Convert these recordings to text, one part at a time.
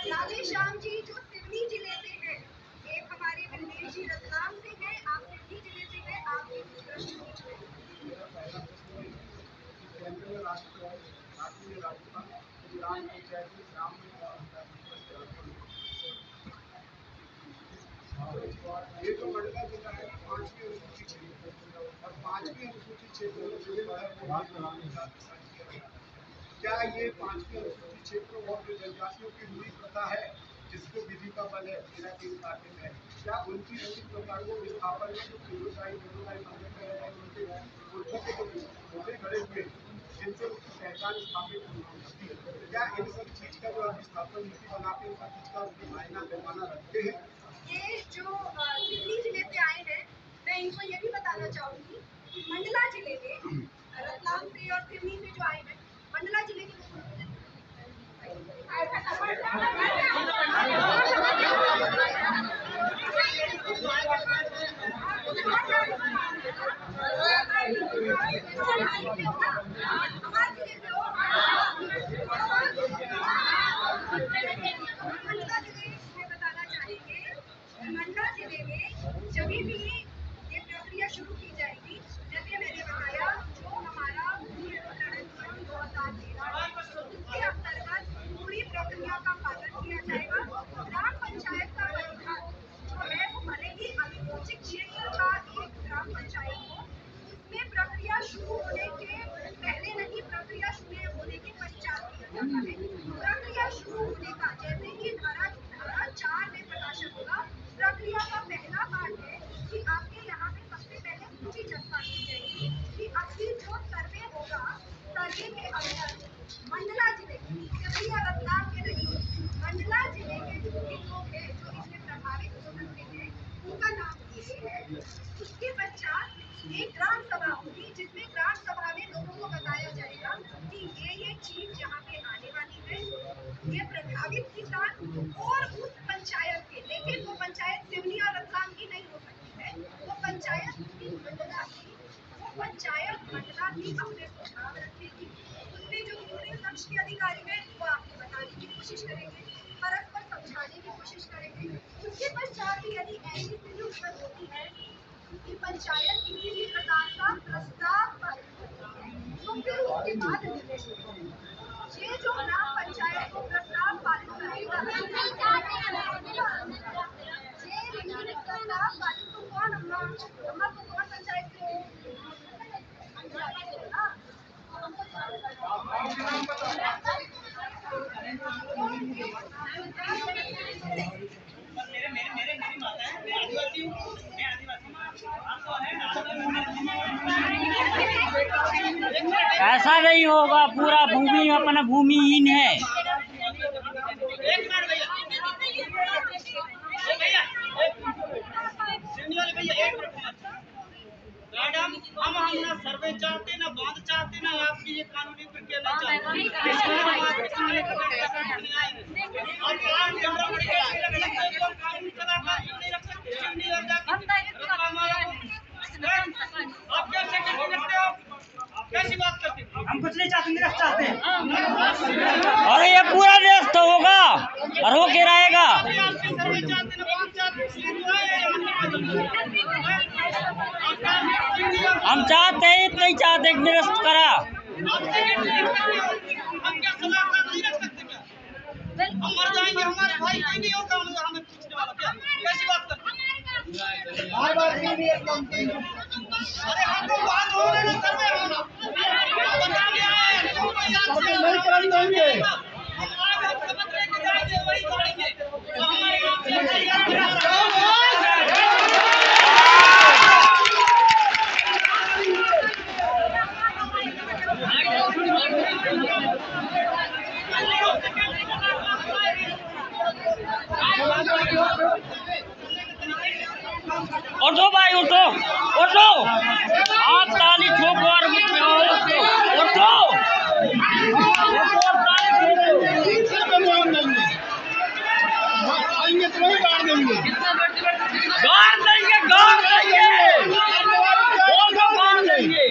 राधे श्याम जी जो सिवनी जिले से है, एक हमारे विमलेश जी रतलाम से है, आप सिवनी जिले से है, आप ये जो मंडला जिला है 5वीं अनुसूची क्षेत्र और 5वीं अनुसूची क्षेत्र में क्या ये 5वीं अनुसूची क्षेत्र और जो जनजातियों की मूल प्रथा है जिसको विधि का बल है बिना तीन काटे है, क्या उनकी मूल प्रथा को विस्थापन में जो पूर्वदायी पुरुषों के जो होते खड़े हुए जिनसे उसकी पहचान स्थापित होती है, क्या इन सब चीज का जो विस्थापन नीति बनाते इन सब चीज का मायना पैमाना रखते हैं? ये जो सिवनी जिले से आए हैं, मैं इनको ये भी बताना चाहूंगी कि मंडला जिले में रतलाम से और सिवनी से जो आए हैं, मंडला जिले के मंडला जिले में जब भी ये प्रक्रिया शुरू की जाएगी, जैसे मैंने बताया जो हमारा 2013 उसके अंतर्गत पूरी प्रक्रिया का पालन किया जाएगा। ग्राम पंचायत का अधिकार जो है वो भले ही अनुसूचित क्षेत्र का एक ग्राम पंचायत हो, उसमें प्रक्रिया शुरू होने के पहले नहीं, प्रक्रिया शुरू होने के पश्चात किया जाता है। प्रक्रिया शुरू होने का जैसे ही धारा 4 में प्रकाशन होगा, प्रक्रिया का पहला पार्ट है कि आपके यहाँ पे सबसे पहले सूची चस्पा की जाएगी कि अभी जो सर्वे होगा, सर्वे के अंदर मंडला जिले रतलाम के नहीं, मंडला जिले के जो भी लोग हैं जो इससे प्रभावित हो सकते हैं उनका नाम दिए है। उसके पश्चात एक ग्राम सभा होगी जिसमें ग्राम सभा में लोगों को बताया जाएगा कि ये चीज यहाँ पे आने वाली है, और उस पंचायत के, लेकिन वो पंचायत सिवनी और रतलाम की नहीं हो सकती है, वो पंचायत की मंडला थी, वो पंचायत मंडला भी अपने सुझाव रखेगी, उसमें जो दूसरे पक्ष के अधिकारी हैं वो आपको बताने की कोशिश करेंगे, परस्पर समझाने की कोशिश करेंगे। उसके पश्चात भी यदि ऐसी स्थिति उत्पन्न होती है कि पंचायत किसी भी प्रकार का प्रस्ताव पारित करती है, तो फिर उसके बाद निर्णय होगा। ये जो ग्राम पंचायत को प्रस्ताव पारित करेगा, ये प्रस्ताव पारित को कौन, अम्मा को कौन पंचायत से ऐसा नहीं होगा, पूरा भूमि अपना भूमिहीन है। मैडम, हम ना सर्वे चाहते, ना बांध चाहते, ना आपकी ये कानूनी प्रक्रिया नहीं कैसी बात करते हैं? हम कुछ नहीं चाहते हैं। और ये पूरा देश तो होगा और होके रहेगा। हम चाहते हैं, नहीं चाहते निरस्त करा। हम मर जाएंगे, हमारे भाई कोई नहीं होगा, हमें पूछने वाला क्या? कैसी बात करते हैं? अरे हमको बात हो रही है, सर्वे होना नहीं करानी चाहिए। हम आगे समझ रहे कि जाएंगे वही करेंगे, तो हमारे गांव से उठो भाई, उठो उठो, आप ताली ठोको और उठो, आएंगे तो वही गाड़ देंगे। गाड़ देंगे, गाड़ देंगे, गाड़ देंगे।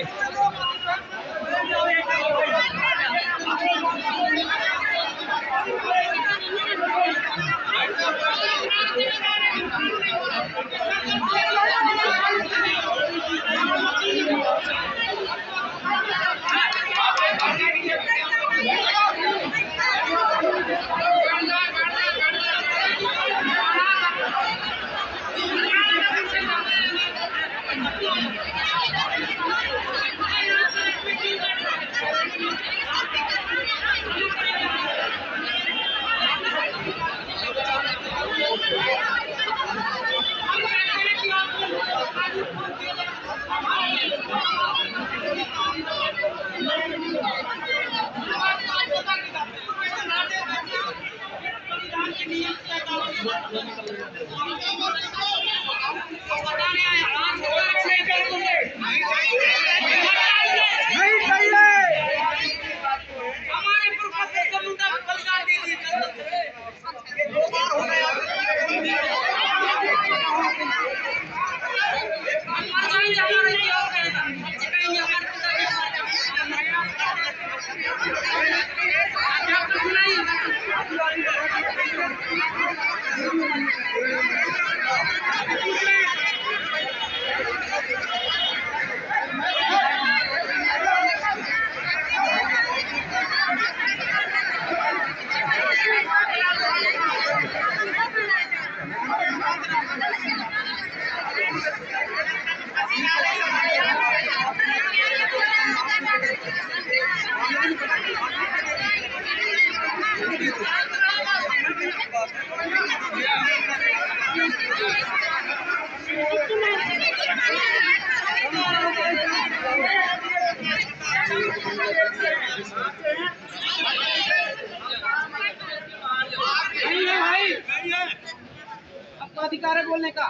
आपका अधिकार है बोलने का।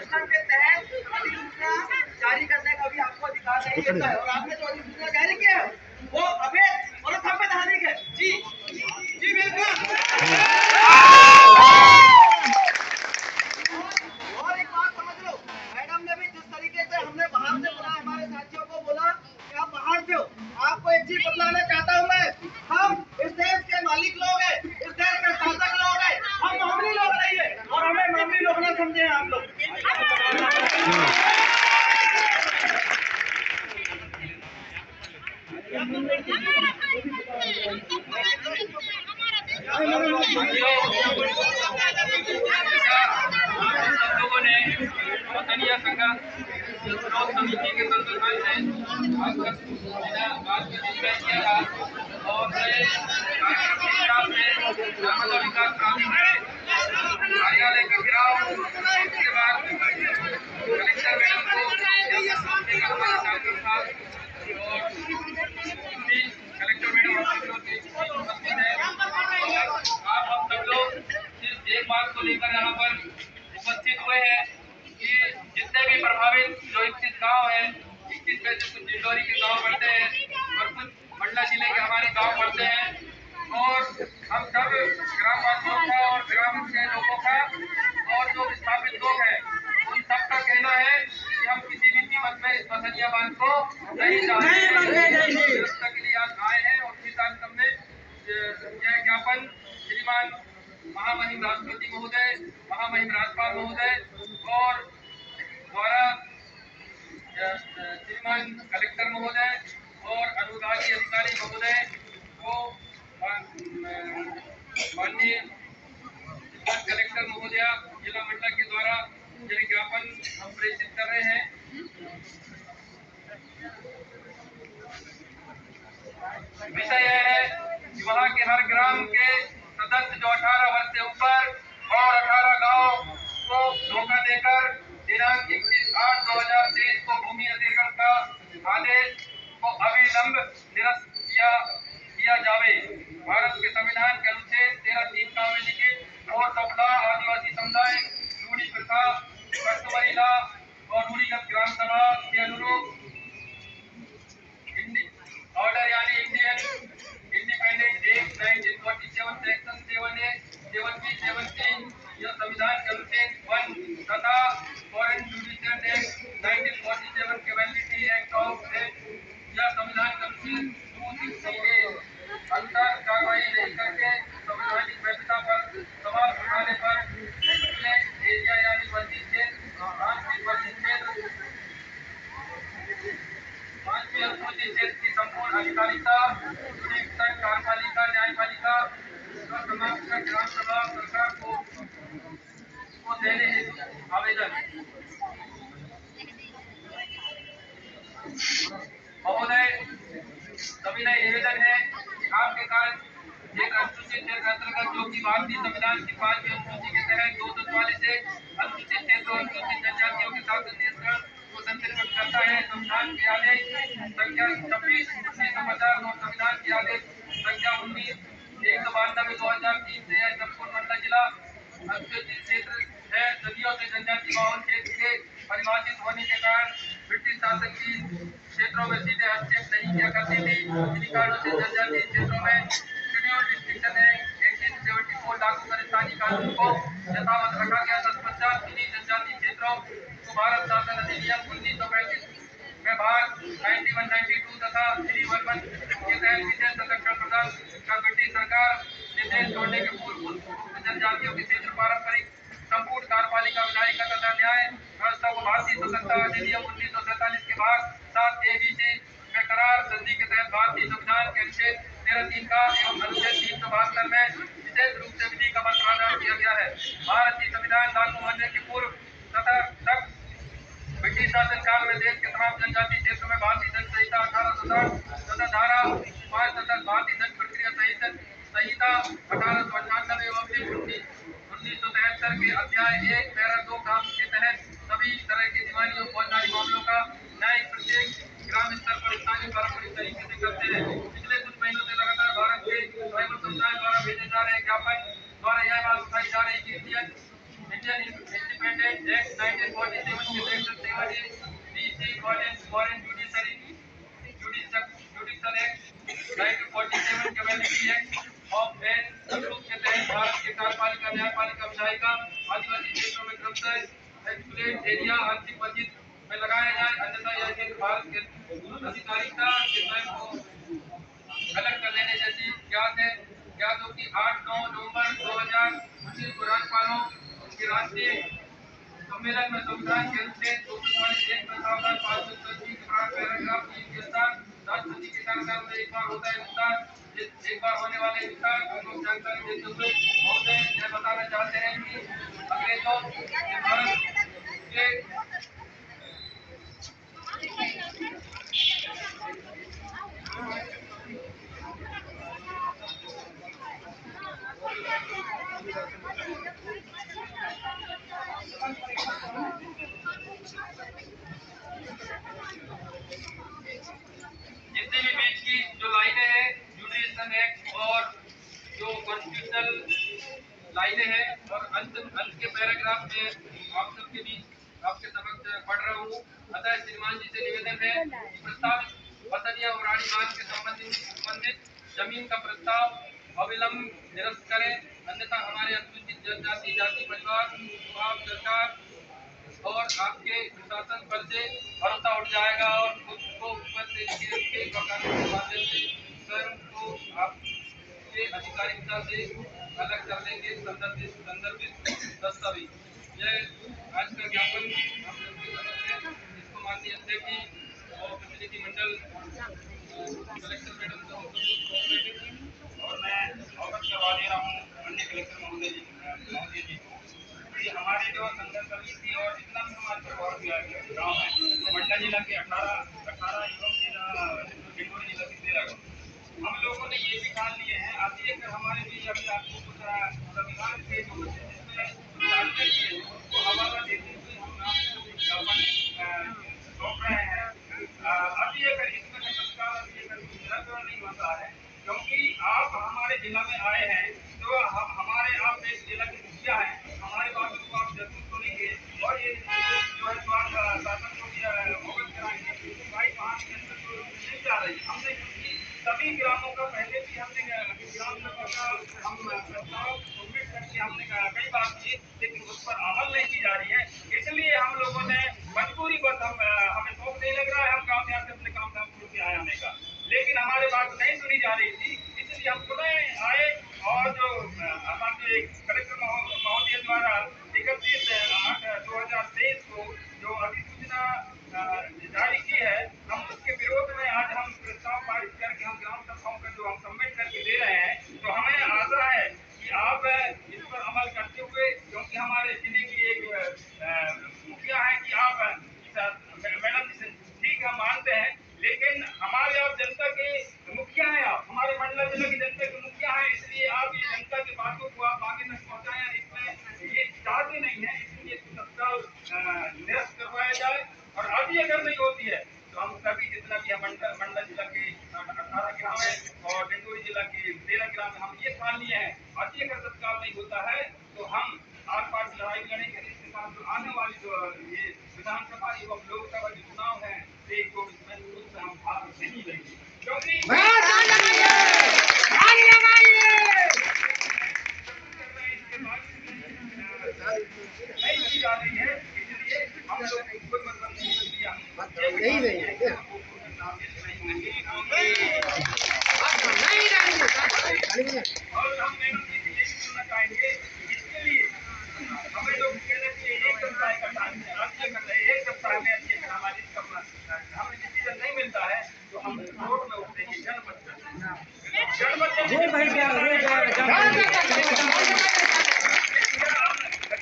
सिस्टम के तहत अधिसूचना जारी करने का भी आपको अधिकार नहीं देता है। और आपने जो अधिसूचना जारी किया है वो अवैध और असंवैधानिक है। जी जी बिल्कुल। और एक बात समझ लो, मैडम ने भी जिस तरीके से हमने बाहर से बुलाया, हमारे साथियों को बोला कि आप बाहर से हो, आपको एक चीज बतलाना चाहता हूँ मैं, हम इस देश के मालिक लोग हैं, इस देश के शासक लोग हैं, हम मामूली लोग नहीं है और हमें मामूली लोग ना समझे आप लोग। सब लोगों ने वतनिया संघर्ष विरोध समिति के तत्वाधान से आज के दिन में किया था और कार्यक्रम के हिसाब से नर्मदा विकास प्राधिकरण कार्यालय का घेराव, उसके बाद कलेक्टर मैडम को सौंपने का हमारा कार्यक्रम था और कलेक्टर मैडम उपस्थित है। आप हम सब लोग सिर्फ एक बात को लेकर यहाँ पर उपस्थित हुए हैं कि जितने भी प्रभावित जो 21 गांव हैं, 21 में से कुछ डिंडोरी के गांव पड़ते हैं और कुछ मंडला जिले के हमारे गांव पड़ते हैं और हम सब ग्रामवासियों का और ग्राम के लोगों का और जो विस्थापित लोग हैं उन सबका कहना है कि हम किसी भी कीमत में इस वतनिया बांध को नहीं चाहते। व्यवस्था के लिए आज आए हैं और इस कार्यक्रम में यह ज्ञापन श्रीमान महामहिम राष्ट्रपति महोदय, महामहिम राज्यपाल महोदय और द्वारा श्रीमान कलेक्टर महोदय और अनुविभागीय अधिकारी महोदय को माननीय कलेक्टर महोदया जिला मंडल के द्वारा यह ज्ञापन हम प्रेषित कर रहे हैं। विषय यह है कि वहाँ के हर ग्राम के सदस्य जो 18 वर्ष से ऊपर और 18 गांव को धोखा देकर दिनांक 21/8/2023 को भूमि अधिग्रहण का आदेश को अविलंब निरस्त किया जावे। भारत के संविधान के अनुच्छेद 13(3) का में लिखित और सपला आदिवासी समुदाय रूढ़ी प्रथा कस्टमरी लॉ और रूढ़िगत ग्राम सभा के अनुरूप ऑर्डर यानी Indian independent act 1947 section 7A 7B 7C यह संविधान के अनुच्छेद 1 तथा फॉरेन जुडिशियल एक्ट 1947 के वैलिडिटी एक्ट ऑफ यह संविधान के अनुच्छेद 260 के अंतर कार्रवाई नहीं करके संवैधानिक वैधता पर सवाल उठाने पर एरिया यानी वर्दी क्षेत्र आंतरिक वर्दी क्षेत्र 5वीं अनुसूची क्षेत्र की संपूर्ण अधिकारिता कार्यपालिका न्यायपालिका का समाप्त कर ग्राम सभा सरकार को देने हेतु आवेदन। महोदय सविनय निवेदन है कि आपके कारण एक अनुसूचित क्षेत्र अंतर्गत जो कि भारतीय संविधान की 5वीं अनुसूची के तहत 244 से अनुसूचित क्षेत्र और अनुसूचित जनजातियों के साथ नियंत्रण को संतर्गत करता है। संविधान के आदेश संख्या 26/1950 और संविधान के आदेश संख्या 19/192/2003 से यह संपूर्ण मंडला जिला अनुसूचित क्षेत्र है। सदियों से जनजाति बहुल क्षेत्र के परिभाषित होने के कारण ब्रिटिश शासन की क्षेत्रों में सीधे हस्तक्षेप नहीं किया करती थी। इन्हीं कारणों से जनजातीय क्षेत्रों में शेड्यूल रिस्ट्रिक्शन एक्ट 1874 लागू कर स्थानीय कानून को यथावत रखा गया। तत्पश्चात इन्हीं जनजातीय क्षेत्रों को भारत शासन अधिनियम 1935 में भाग 9192 तथा 311 के तहत विशेष संरक्षण प्रदान कर ब्रिटिश सरकार ने देश छोड़ने के पूर्व जनजातियों के क्षेत्र पारंपरिक संपूर्ण कार्यपालिका विधायिका तथा न्याय व्यवस्था को भारतीय स्वतंत्रता अधिनियम 1947 के भाग 7 ABC में करार संधि के तहत भारतीय संविधान के अनुच्छेद 13(3) का एवं अनुच्छेद 372 में विशेष रूप से विधि का प्रावधान किया गया है। भारतीय संविधान लागू होने के पूर्व तथा तक ब्रिटिश शासन काल में देश के तमाम जनजातीय क्षेत्रों में भारतीय दंड संहिता 1860 तथा धारा 5 तथा भारतीय दंड प्रक्रिया संहिता 1898 एवं 1973 के अध्याय 1 पैरा 2 के तहत सभी तरह के दीवानी और फौजदारी मामलों का न्यायिक प्रत्येक ग्राम स्तर पर स्थानीय पारंपरिक तरीके से करते हैं। पिछले कुछ महीनों से लगातार भारत के ट्राइबल समुदाय द्वारा भेजे जा रहे ज्ञापन द्वारा यह बात उठाई जा रही कि इंडियन इंडिपेंडेंट एक्ट 1947 के section 7A BC Foreign Judicial Act 1947 के validity act of an group के तहत भारत के कार्यपालिका न्यायपालिका विधायिका आदिवासी क्षेत्रों में क्रमशः एक्सक्लूडेड एरिया आर्थिक वर्जित में लगाया जाए, अन्यथा यह क्षेत्र भारत के अधिकारिता के स्वयं को अलग कर लेने जैसी ज्ञात हो कि 8-9 नवंबर 2019 को राज्यपालों के राष्ट्रीय सम्मेलन में संविधान के अनुच्छेद 241 प्रस्तावना 530 के पैराग्राफ 3 के अनुसार राष्ट्रपति के कार्यकाल में एक बार होता है विस्तार। एक बार होने वाले विस्तार को जानकारी देते हुए महोदय यह बताना चाहते हैं कि अंग्रेजों ने भारत के जितने भी बीच की जो लाइनें हैं जुडिशियल एक्ट और जो कॉन्स्टिट्यूशनल लाइनें हैं और अंत के पैराग्राफ में आप सबके बीच आपके समक्ष पढ़ रहा हूँ। अतः श्रीमान जी से निवेदन है कि प्रस्तावित बसनिया और रानीबांध के संबंधित जमीन का प्रस्ताव अविलंब निरस्त करें, अन्यथा हमारे अनुसूचित जनजाति जाति परिवार आप सरकार और आपके शासन पर से भरोसा उठ जाएगा और खुद को ऊपर से के कानून के माध्यम से स्वयं को आपके अधिकारिता से अलग करने के संदर्भित दस्तावेज। यह आज का ज्ञापन हम सबके समक्ष है। इसको माननीय अध्यक्ष जी और प्रतिनिधि मंडल कलेक्टर मैडम को और मैं अवगत करवा दे रहा हूँ अन्य कलेक्टर महोदय जी को। हमारे जो संघर्ष समिति और जितना भी हमारे गाँव है मंडला जिला के 18 एवं डिंडोरी जिला के 13 गाँव हम लोगों ने ये भी ठान लिए हैं। आती है हमारे भी अभी आपको कुछ संविधान के जो जानते हैं उसको हवाला देते हुए हम आपको विज्ञापन सौंप रहे हैं। अभी अगर इसमें सरकार अभी अगर रद्द नहीं होता है क्योंकि आप हमारे जिला में आए हैं तो हमारे आप एक जिला के मुखिया हैं, हमारे बातों को आप जरूर सुनेंगे और ये जो है शासन को भी अवगत कराएंगे भाई वहाँ के अंदर तो नहीं जा रही। हमने क्योंकि सभी ग्रामों का पहले भी हमने ग्राम सभा का हम प्रस्ताव सबमिट करके हमने कई बार किए लेकिन उस पर अमल नहीं की जा रही है। इसलिए हम लोगों ने मजबूरी बस हमें शौक नहीं लग रहा है, हम गाँव में आकर अपने काम धाम शुरू किया आने का, लेकिन हमारी बात नहीं सुनी जा रही थी। इसलिए हम पुनः आए और जो हमारे कलेक्टर महोदय द्वारा 31/8/2023 को जो अधिसूचना जारी की है हम उसके विरोध में आज हम प्रस्ताव पारित करके हम ग्राम सभाओं का जो हम सबमिट करके दे रहे हैं। तो हमें आशा है कि आप इस पर अमल करते हुए क्योंकि हमारे जिले की एक मुखिया है कि आप मैडम ठीक हम मानते हैं लेकिन हमारे आप जनता के मुखिया हैं, आप हमारे मंडला जिला की जनता के मुखिया हैं, इसलिए आप ये जनता की बातों को आप आगे तक पहुँचाएं। इसमें ये चाहते नहीं है इसलिए तत्काल निरस्त करवाया जाए और अभी अगर नहीं होती है तो हम सभी जितना भी मंडला जिला के 18 ग्राम है और डिंडोरी जिला के 13 ग्राम में हम ये ठान लिए हैं। अभी अगर तत्काल नहीं होता है तो हम आर पार लड़ाई लड़ेंगे। इसके साथ जो आने वाली जो ये विधानसभा एवं लोकसभा जो चुनाव है उसमें हम भाग नहीं लेंगे क्योंकि नहीं की जा रही है। इसलिए हम लोग कोई मतलब नहीं और हम मैडम जी से यही सुनना चाहेंगे इसके लिए हमें लोग कहना चाहिए एक सप्ताह का टाइम है। एक सप्ताह में हमारी हमें डिसीजन नहीं मिलता है तो हम कोर्ट में उठेंगे जनमत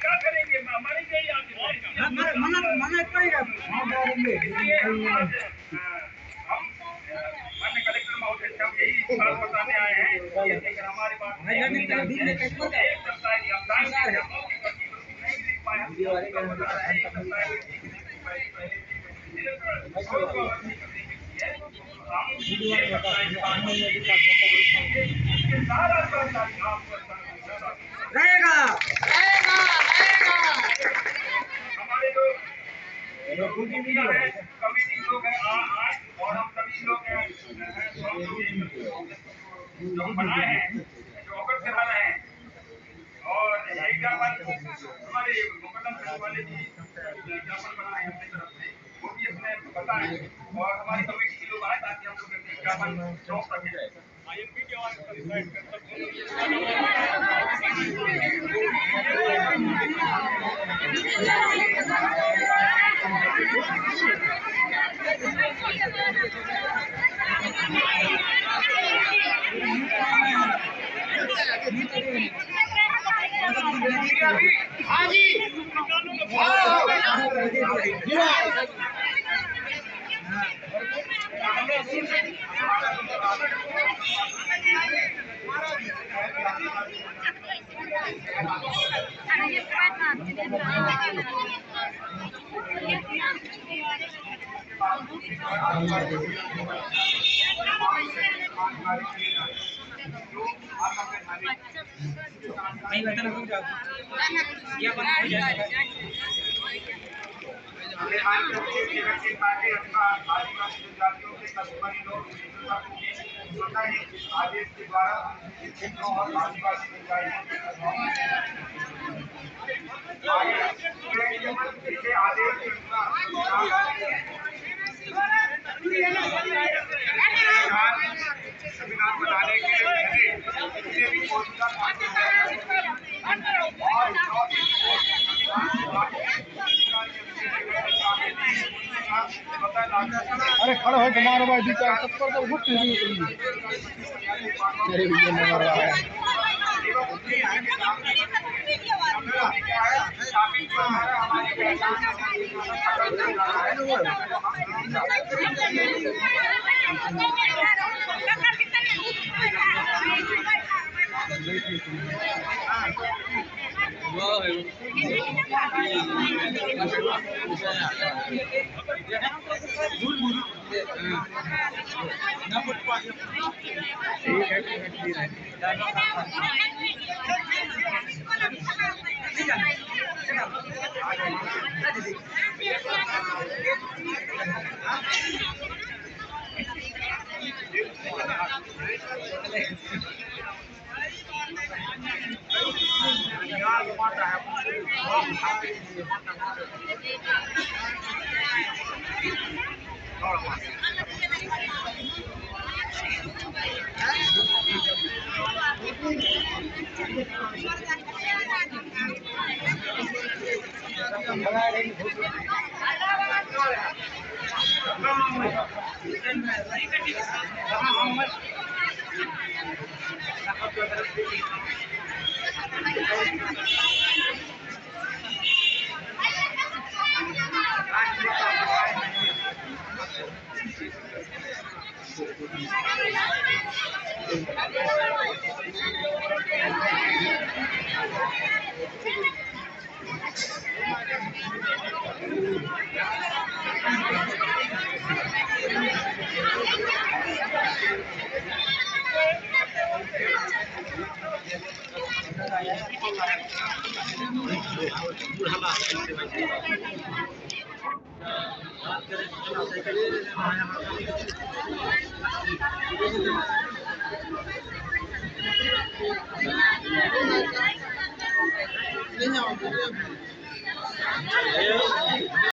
क्या करेंगे मरेंगे या माननीय कलेक्टर महोदय से हम यही बात बताने आए हैं कि अगर हमारे पास एक सप्ताह की हम टाइम नहीं लिख पाए हम रहेगा हमारे मुखिया है, कमेटी लोग हैं आज, और हम सभी लोग हैं जो हम बनाए हैं, जो अवगत करा रहे हैं। और एक ज्ञापन हमारे मुकदम करने वाले भी ज्ञापन बनाए हैं अपनी तरफ से, वो भी अपने बताएं, और हमारी कमेटी के लोग आए ताकि हम लोग ज्ञापन सौंप सकें। हाँ जी आदिवासी जनजातियों के कश्मीरी लोग आदेश के द्वारा और आदिवासी जनजातियों के आदेश के संविधान बनाने के लिए भी कोशिश अरे खड़ा है तुम्हारा भाई दीचा सबको तो बहुत तेजी से मेरे वीडियो में आ रहा है